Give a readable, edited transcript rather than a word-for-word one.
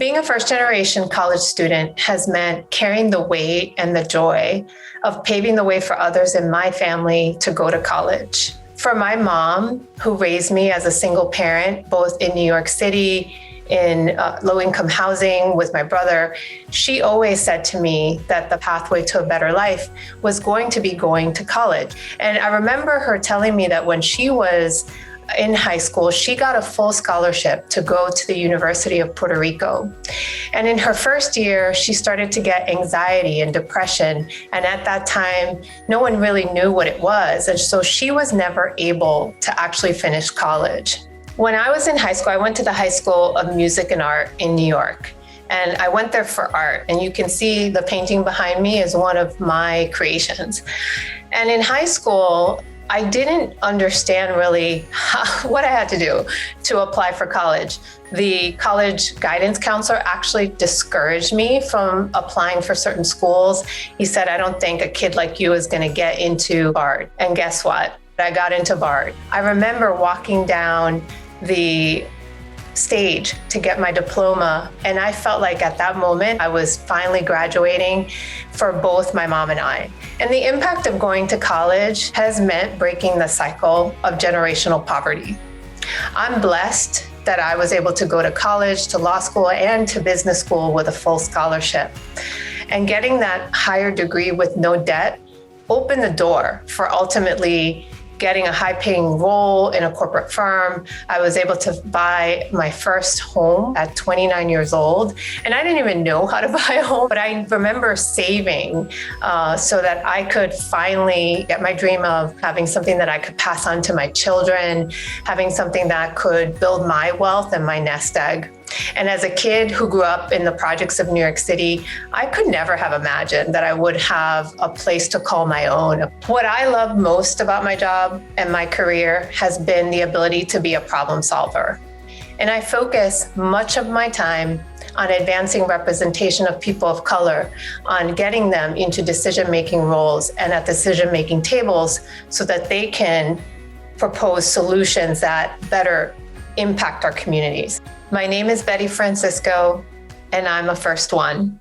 Being a first-generation college student has meant carrying the weight and the joy of paving the way for others in my family to go to college. For my mom, who raised me as a single parent, both in New York City, in low-income housing with my brother, she always said to me that the pathway to a better life was going to be going to college. And I remember her telling me that when she was in high school, she got a full scholarship to go to the University of Puerto Rico. And in her first year, she started to get anxiety and depression. And at that time, no one really knew what it was. And so she was never able to actually finish college. When I was in high school, I went to the High School of Music and Art in New York. And I went there for art. And you can see the painting behind me is one of my creations. And in high school, I didn't understand really what I had to do to apply for college. The college guidance counselor actually discouraged me from applying for certain schools. He said, I don't think a kid like you is going to get into Bard. And guess what? I got into Bard. I remember walking down the stage to get my diploma. And I felt like at that moment, I was finally graduating for both my mom and I. And the impact of going to college has meant breaking the cycle of generational poverty. I'm blessed that I was able to go to college, to law school, and to business school with a full scholarship. And getting that higher degree with no debt opened the door for ultimately getting a high-paying role in a corporate firm. I was able to buy my first home at 29 years old. And I didn't even know how to buy a home, but I remember saving so that I could finally get my dream of having something that I could pass on to my children, having something that could build my wealth and my nest egg. And as a kid who grew up in the projects of New York City, I could never have imagined that I would have a place to call my own. What I love most about my job and my career has been the ability to be a problem solver. And I focus much of my time on advancing representation of people of color, on getting them into decision-making roles and at decision-making tables so that they can propose solutions that better impact our communities. My name is Betty Francisco, and I'm a first one.